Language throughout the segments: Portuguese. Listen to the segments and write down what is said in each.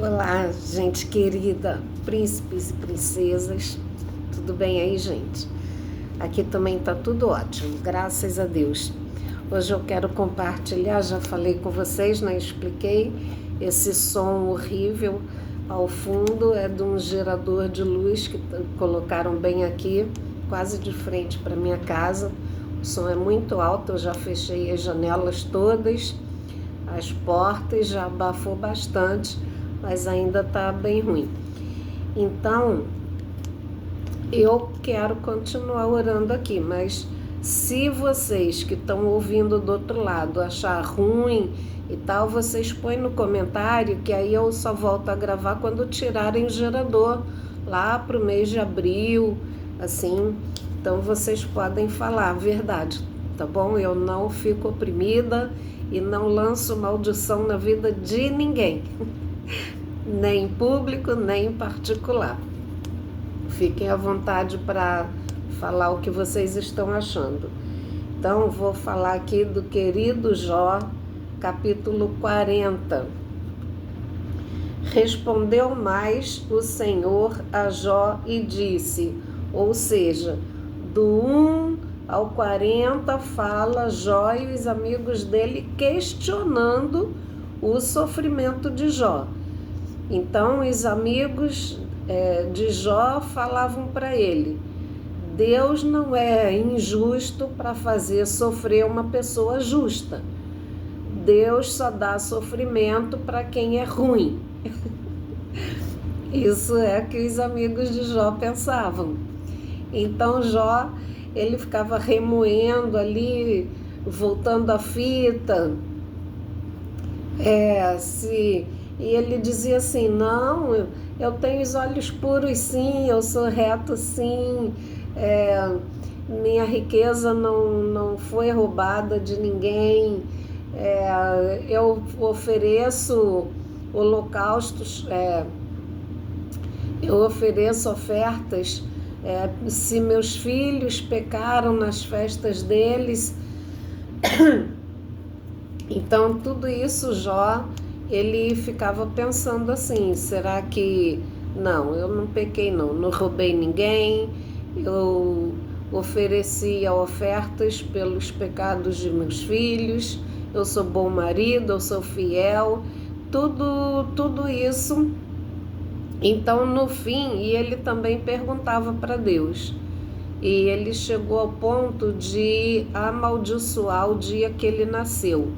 Olá, gente querida, príncipes e princesas, tudo bem aí, gente? Aqui também tá tudo ótimo, graças a Deus. Hoje eu quero compartilhar, já falei com vocês, né? Expliquei esse som horrível ao fundo, é de um gerador de luz que colocaram bem aqui, quase de frente para minha casa. O som é muito alto, eu já fechei as janelas todas, as portas, já abafou bastante, mas ainda está bem ruim. Então, eu quero continuar orando aqui, mas se vocês que estão ouvindo do outro lado achar ruim e tal, vocês põem no comentário, que aí eu só volto a gravar quando tirarem o gerador, lá pro mês de abril, assim. Então vocês podem falar a verdade, tá bom? Eu não fico oprimida e não lanço maldição na vida de ninguém. Nem em público, nem em particular. Fiquem à vontade para falar o que vocês estão achando. Então, vou falar aqui do querido Jó, capítulo 40. Respondeu mais o Senhor a Jó e disse, ou seja, do 1 ao 40 fala Jó e os amigos dele questionando o sofrimento de Jó. Então, os amigos de Jó falavam para ele, Deus não é injusto para fazer sofrer uma pessoa justa. Deus só dá sofrimento para quem é ruim. Isso é o que os amigos de Jó pensavam. Então, Jó, ele ficava remoendo ali, voltando a fita, e ele dizia assim, não, eu tenho os olhos puros sim, eu sou reto sim, minha riqueza não foi roubada de ninguém, eu ofereço holocaustos, eu ofereço ofertas, se meus filhos pecaram nas festas deles. Então, tudo isso, Jó, ele ficava pensando assim, será que... Não, eu não pequei não roubei ninguém, eu oferecia ofertas pelos pecados de meus filhos, eu sou bom marido, eu sou fiel, tudo isso. Então, no fim, e ele também perguntava para Deus, e ele chegou ao ponto de amaldiçoar o dia que ele nasceu.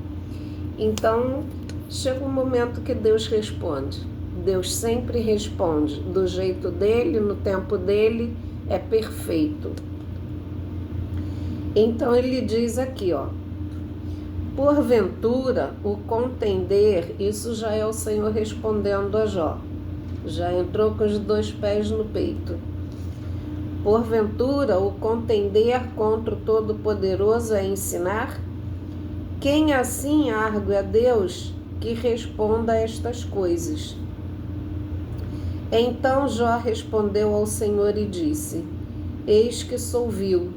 Então, chega um momento que Deus responde. Deus sempre responde do jeito dele, no tempo dele, é perfeito. Então ele diz aqui, ó, porventura o contender, isso já é o Senhor respondendo a Jó, já entrou com os 2 pés no peito. Porventura o contender contra o Todo-Poderoso é ensinar? Quem assim argue a Deus que responda a estas coisas? Então Jó respondeu ao Senhor e disse, eis que sou vil,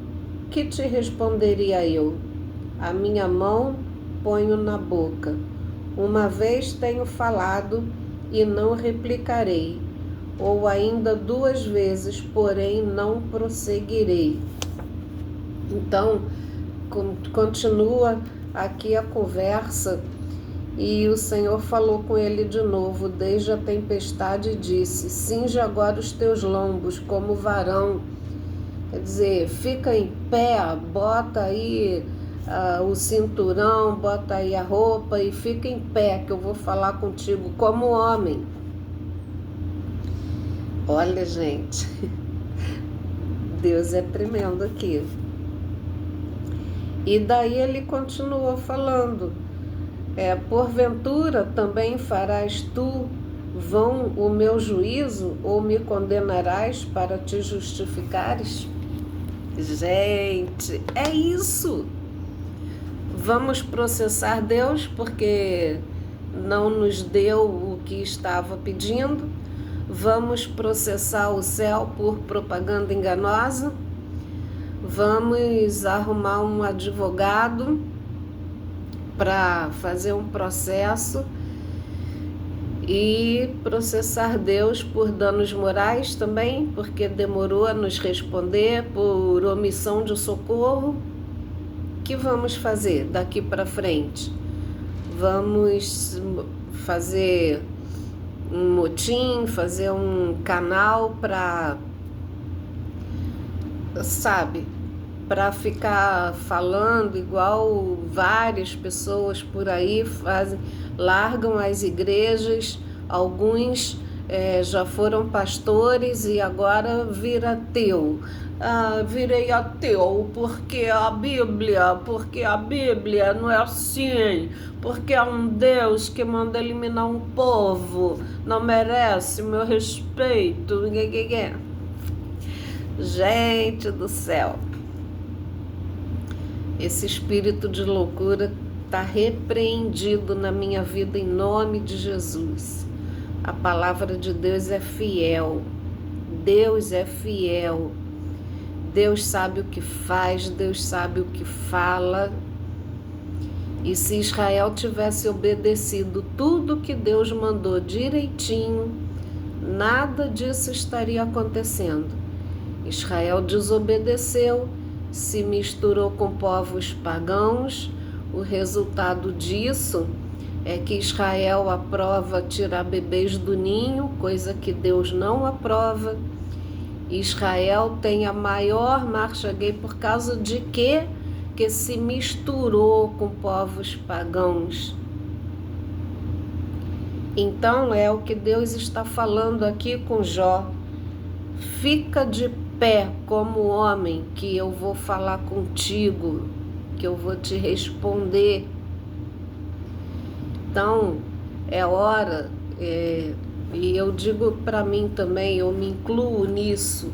que te responderia eu? A minha mão ponho na boca. Uma vez tenho falado e não replicarei, ou ainda 2 vezes, porém não prosseguirei. Então, continua aqui a conversa, e o Senhor falou com ele de novo, desde a tempestade, e disse, cinge agora os teus lombos como varão, quer dizer, fica em pé, bota aí o cinturão, bota aí a roupa e fica em pé, que eu vou falar contigo como homem. Olha, gente, Deus é tremendo aqui. E daí ele continuou falando, porventura também farás tu vão o meu juízo, ou me condenarás para te justificares? Gente, é isso! Vamos processar Deus porque não nos deu o que estava pedindo? Vamos processar o céu por propaganda enganosa? Vamos arrumar um advogado para fazer um processo e processar Deus por danos morais também, porque demorou a nos responder, por omissão de socorro. O que vamos fazer daqui para frente? Vamos fazer um motim, fazer um canal para, sabe, para ficar falando igual várias pessoas por aí fazem, largam as igrejas, alguns já foram pastores e agora vira ateu. Virei ateu porque a Bíblia não é assim, porque é um Deus que manda eliminar um povo, não merece o meu respeito. Gente do céu, esse espírito de loucura está repreendido na minha vida em nome de Jesus. A palavra de Deus é fiel. Deus é fiel. Deus sabe o que faz, Deus sabe o que fala. E se Israel tivesse obedecido tudo que Deus mandou direitinho, nada disso estaria acontecendo. Israel desobedeceu, se misturou com povos pagãos. O resultado disso é que Israel aprova tirar bebês do ninho, coisa que Deus não aprova. Israel tem a maior marcha gay por causa de quê? Que se misturou com povos pagãos. Então é o que Deus está falando aqui com Jó. Fica de pé como homem, que eu vou falar contigo, que eu vou te responder. Então é hora, e eu digo para mim também, eu me incluo nisso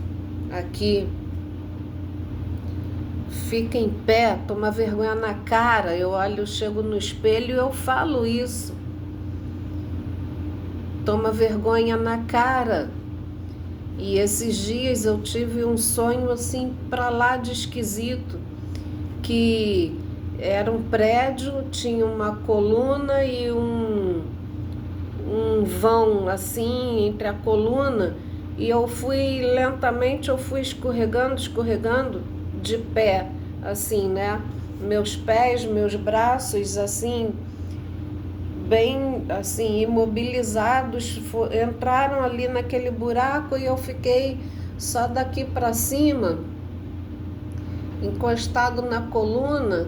aqui. Fica em pé, toma vergonha na cara. Eu chego no espelho e eu falo isso. Toma vergonha na cara. E esses dias eu tive um sonho assim pra lá de esquisito, que era um prédio, tinha uma coluna e um vão assim entre a coluna, e eu fui lentamente, escorregando de pé, assim, né? Meus pés, meus braços, assim, bem, assim, imobilizados, entraram ali naquele buraco e eu fiquei só daqui para cima, encostado na coluna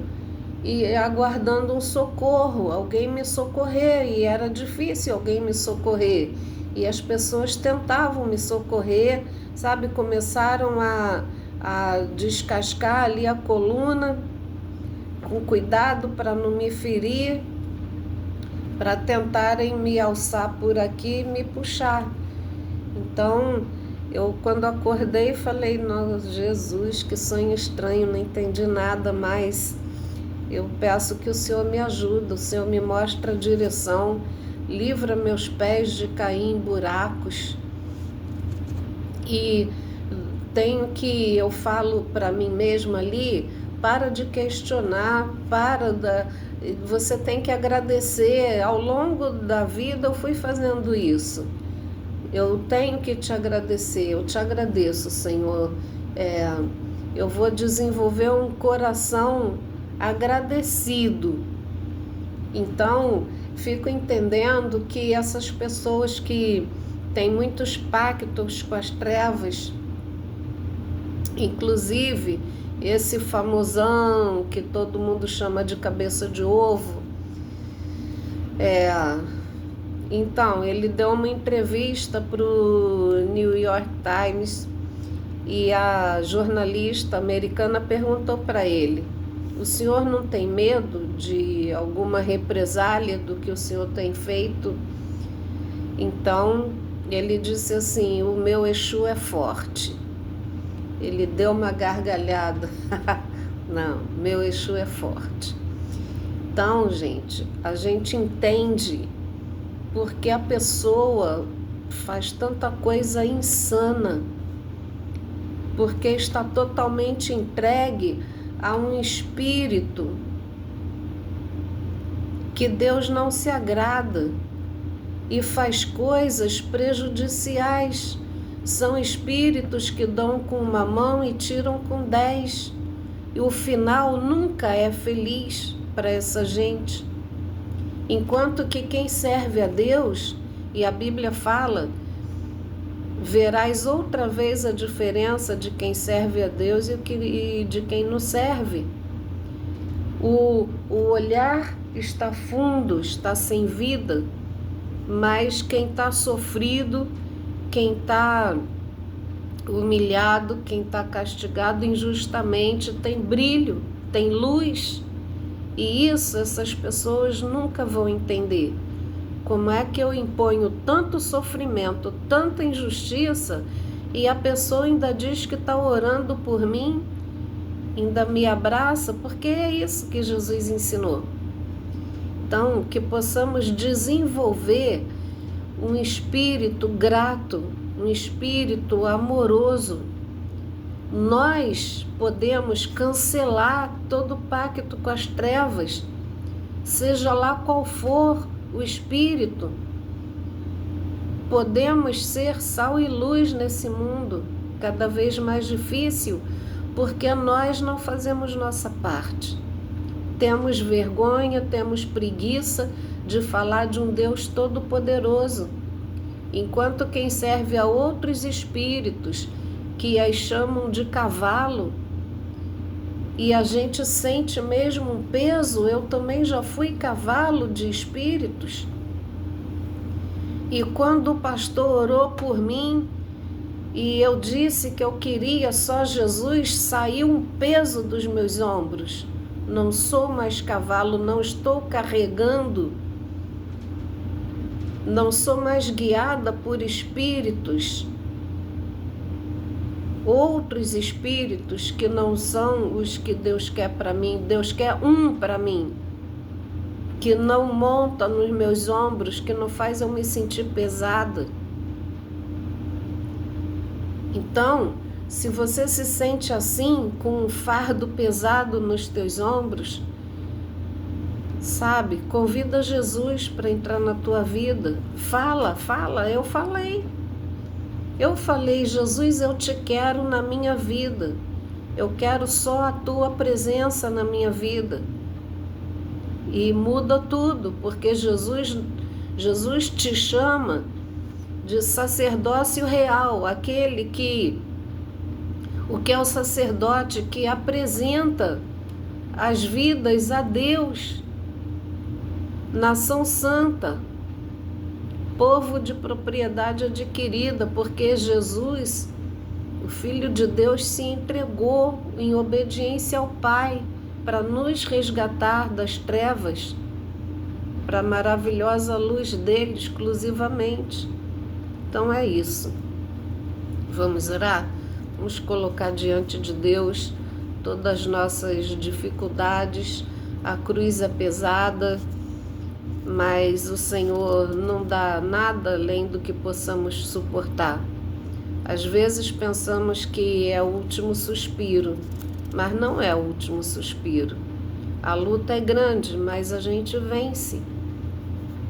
e aguardando um socorro, alguém me socorrer, e era difícil alguém me socorrer. E as pessoas tentavam me socorrer, sabe? Começaram a descascar ali a coluna, com cuidado para não me ferir, para tentarem me alçar por aqui e me puxar. Então, eu quando acordei falei, nossa, Jesus, que sonho estranho, não entendi nada mais. Eu peço que o Senhor me ajude, o Senhor me mostre a direção, livra meus pés de cair em buracos. E eu falo para mim mesma ali, para de questionar, você tem que agradecer. Ao longo da vida eu fui fazendo isso. Eu tenho que te agradecer, eu te agradeço, Senhor. Eu vou desenvolver um coração agradecido. Então, fico entendendo que essas pessoas que têm muitos pactos com as trevas, inclusive esse famosão que todo mundo chama de cabeça de ovo, então ele deu uma entrevista para o New York Times e a jornalista americana perguntou para ele: o senhor não tem medo de alguma represália do que o senhor tem feito? Então ele disse assim: o meu Exu é forte. Ele deu uma gargalhada. Não, meu Exu é forte. Então, gente, a gente entende porque a pessoa faz tanta coisa insana, porque está totalmente entregue a um espírito que Deus não se agrada. e faz coisas prejudiciais. São espíritos que dão com uma mão e tiram com 10. E o final nunca é feliz para essa gente. Enquanto que quem serve a Deus, e a Bíblia fala, verás outra vez a diferença de quem serve a Deus e de quem não serve. O olhar está fundo, está sem vida, mas quem está sofrido, quem está humilhado, quem está castigado injustamente, tem brilho, tem luz. E isso essas pessoas nunca vão entender. Como é que eu imponho tanto sofrimento, tanta injustiça, e a pessoa ainda diz que está orando por mim, ainda me abraça, porque é isso que Jesus ensinou. Então, que possamos desenvolver um espírito grato, um espírito amoroso. Nós podemos cancelar todo pacto com as trevas, seja lá qual for o espírito. Podemos ser sal e luz nesse mundo, cada vez mais difícil, porque nós não fazemos nossa parte. Temos vergonha, temos preguiça de falar de um Deus todo-poderoso, enquanto quem serve a outros espíritos, que as chamam de cavalo, e a gente sente mesmo um peso. Eu também já fui cavalo de espíritos, e quando o pastor orou por mim, e eu disse que eu queria só Jesus, saiu um peso dos meus ombros. Não sou mais cavalo, não estou carregando, não sou mais guiada por espíritos, outros espíritos que não são os que Deus quer para mim. Deus quer um para mim, que não monta nos meus ombros, que não faz eu me sentir pesada. Então, se você se sente assim, com um fardo pesado nos teus ombros, sabe, convida Jesus para entrar na tua vida. Fala, eu falei, Jesus, eu te quero na minha vida. Eu quero só a tua presença na minha vida. E muda tudo, porque Jesus te chama de sacerdócio real, aquele que... O que é o sacerdote? Que apresenta as vidas a Deus. Nação santa, povo de propriedade adquirida, porque Jesus, o Filho de Deus, se entregou em obediência ao Pai para nos resgatar das trevas, para a maravilhosa luz dele exclusivamente. Então é isso. Vamos orar? Vamos colocar diante de Deus todas as nossas dificuldades. A cruz é pesada, mas o Senhor não dá nada além do que possamos suportar. Às vezes pensamos que é o último suspiro, mas não é o último suspiro. A luta é grande, mas a gente vence.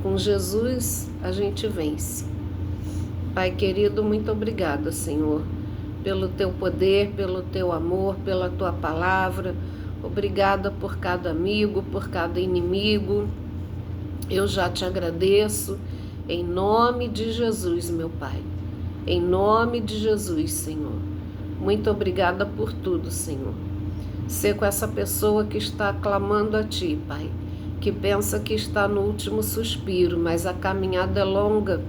Com Jesus, a gente vence. Pai querido, muito obrigada, Senhor, pelo teu poder, pelo teu amor, pela tua palavra. Obrigada por cada amigo, por cada inimigo. Eu já te agradeço, em nome de Jesus, meu Pai. Em nome de Jesus, Senhor. Muito obrigada por tudo, Senhor. Sê com essa pessoa que está clamando a Ti, Pai, que pensa que está no último suspiro, mas a caminhada é longa.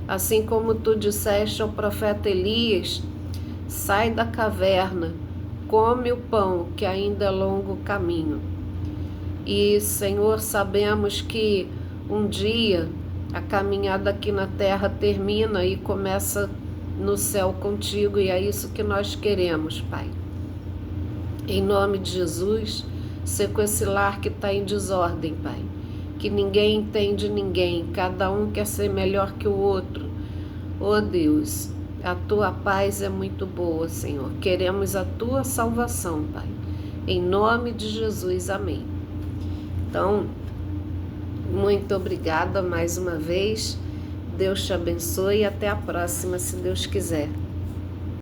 Assim como Tu disseste ao profeta Elias, sai da caverna, come o pão, que ainda é longo o caminho. E, Senhor, sabemos que um dia a caminhada aqui na terra termina e começa no céu contigo, e é isso que nós queremos, Pai. Em nome de Jesus, sê com esse lar que está em desordem, Pai. Que ninguém entende ninguém, cada um quer ser melhor que o outro. Oh Deus, a Tua paz é muito boa, Senhor. Queremos a Tua salvação, Pai. Em nome de Jesus, amém. Então, muito obrigada mais uma vez. Deus te abençoe e até a próxima, se Deus quiser.